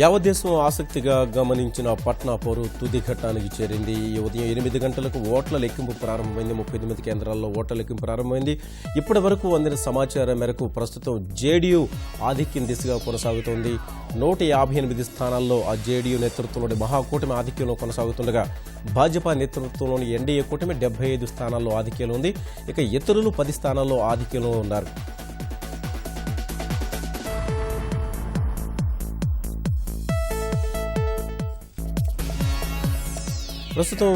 యావత్ దేశం ఆసక్తిగా గమనించిన పట్నా పోరు తుది ఘట్టానికి చేరింది. ఉదయం 8 గంటలకు ఓట్ల లెక్కింపు ప్రారంభమైంది. 38 కేంద్రాల్లో ఓట్ల లెక్కింపు ప్రారంభమైంది. ఇప్పటి వరకు అందిన సమాచారం మేరకు ప్రస్తుతం జేడీయూ ఆధిక్యం దిశగా కొనసాగుతోంది. 158 స్థానాల్లో ఆ జేడీయూ నేతృత్వంలోని మహాకూటమి ఆధిక్యంలో కొనసాగుతుండగా భాజపా నేతృత్వంలోని ఎన్డీఏ కూటమి 75 స్థానాల్లో ఆధిక్యంలో ఉంది. ఇక ఇతరులు 10 స్థానాల్లో ఆధిక్యంలో ఉన్నారు. ప్రస్తుతం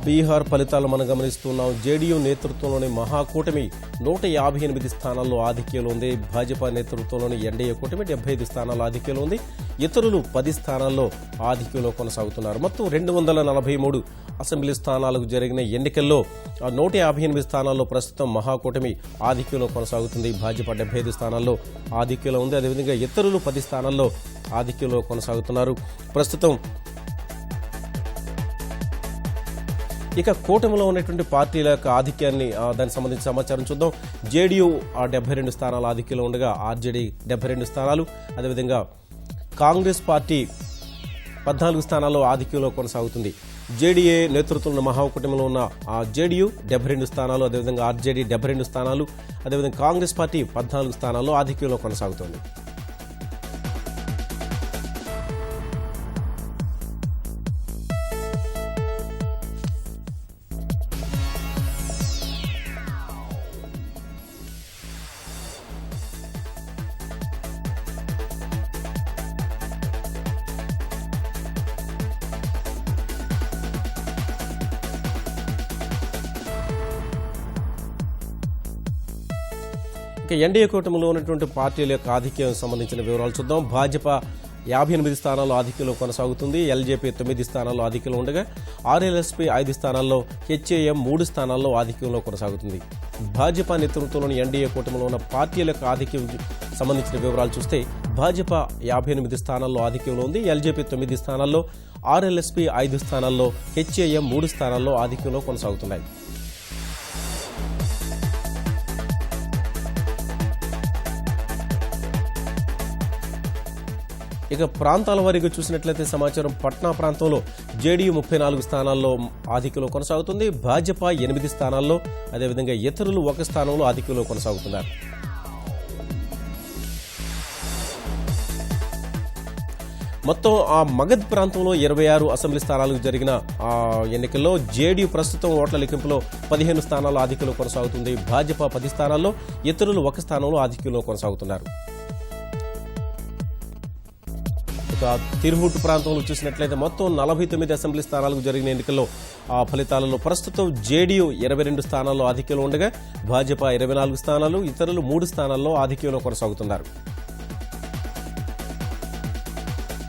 బీహార్ ఫలితాలు మనం గమనిస్తున్నాం. జేడీయూ నేతృత్వంలోని మహాకూటమి 158 స్థానాల్లో ఆధిక్యంలో ఉంది. భాజపా నేతృత్వంలోని ఎన్డీఏ కూటమి 75 స్థానాల్లో ఆధిక్యంలో ఉంది. ఇతరులు 10 స్థానాల్లో ఆధిక్యంలో కొనసాగుతున్నారు. మొత్తం 243 అసెంబ్లీ స్థానాలకు జరిగిన ఎన్నికల్లో 158 స్థానాల్లో ప్రస్తుతం మహాకూటమి ఆధిక్యంలో కొనసాగుతుంది. భాజపా 75 స్థానాల్లో ఆధిక్యంలో ఉంది. అదేవిధంగా ఇతరులు 10 స్థానాల్లో ఆధిక్యంలో కొనసాగుతున్నారు. ప్రస్తుతం ఇక కూటమిలో ఉన్నటువంటి పార్టీల యొక్క ఆధిక్యాన్ని దానికి సంబంధించిన సమాచారం చూద్దాం. జేడీయూ 72 స్థానాల ఆధిక్యంలో ఉండగా ఆర్జేడీ 72 స్థానాలు, అదేవిధంగా కాంగ్రెస్ పార్టీ 14 స్థానాల్లో ఆధిక్యంలో కొనసాగుతుంది. జేడీఏ నేతృత్వంలో మహాకూటమిలో ఉన్న జేడీయూ 72 స్థానాలు, అదేవిధంగా ఆర్జేడీ 72 స్థానాలు, అదేవిధంగా కాంగ్రెస్ పార్టీ 14 స్థానాల్లో ఆధిక్యంలో కొనసాగుతోంది. ఎన్డీఏ కూటమిలో ఉన్నటువంటి పార్టీల యొక్క ఆధిక్యం సంబంధించిన వివరాలు చూద్దాం. భాజపా 58 స్థానాల్లో ఆధిక్యంలో కొనసాగుతుంది. ఎల్జేపీ 9 స్థానాల్లో ఆధిక్యంలో ఉండగా ఆర్ఎల్ఎస్పీ 5 స్థానాల్లో, హెచ్ఏఎం 3 స్థానాల్లో ఆధిక్యంలో కొనసాగుతుంది. భాజపా నేతృత్వంలోని ఎన్డీఏ కూటమిలో ఉన్న పార్టీల యొక్క ఆధిక్యం సంబంధించిన వివరాలు చూస్తే భాజపా 58 స్థానాల్లో ఆధిక్యంలో ఉంది. ఎల్జేపీ 9 స్థానాల్లో, ఆర్ఎల్ఎస్పీ 5 స్థానాల్లో, హెచ్ఏఎం 3 స్థానాల్లో ఆధిక్యంలో కొనసాగుతున్నాయి. ఇక ప్రాంతాల వారీగా చూసినట్లయితే సమాచారం పట్నా ప్రాంతంలో జేడీయూ 34 స్థానాల్లో ఆధిక్యంలో కొనసాగుతుంది. భాజపా 8 స్థానాల్లో, అదేవిధంగా ఇతరులు 1 స్థానంలో ఆధిక్యంలో కొనసాగుతున్నారు. మొత్తం మగధ్ ప్రాంతంలో 26 అసెంబ్లీ స్థానాలకు జరిగిన ఎన్నికల్లో జేడీయూ ప్రస్తుతం ఓట్ల లెక్కింపులో 15 స్థానాల్లో ఆధిక్యంలో కొనసాగుతుంది. భాజపా 10 స్థానాల్లో, ఇతరులు 1 స్థానంలో ఆధిక్యంలో కొనసాగుతున్నారు. తిరుహుట్ ప్రాంతంలో చూసినట్లయితే మొత్తం 49 అసెంబ్లీ స్థానాలకు జరిగిన ఎన్నికల్లో ఫలితాలలో ప్రస్తుతం జేడీయూ 22 స్థానాల్లో ఆధిక్యంలో ఉండగా భాజపా 24 స్థానాలు, ఇతరులు 3 స్థానాల్లో ఆధిక్యంలో కొనసాగుతున్నారు.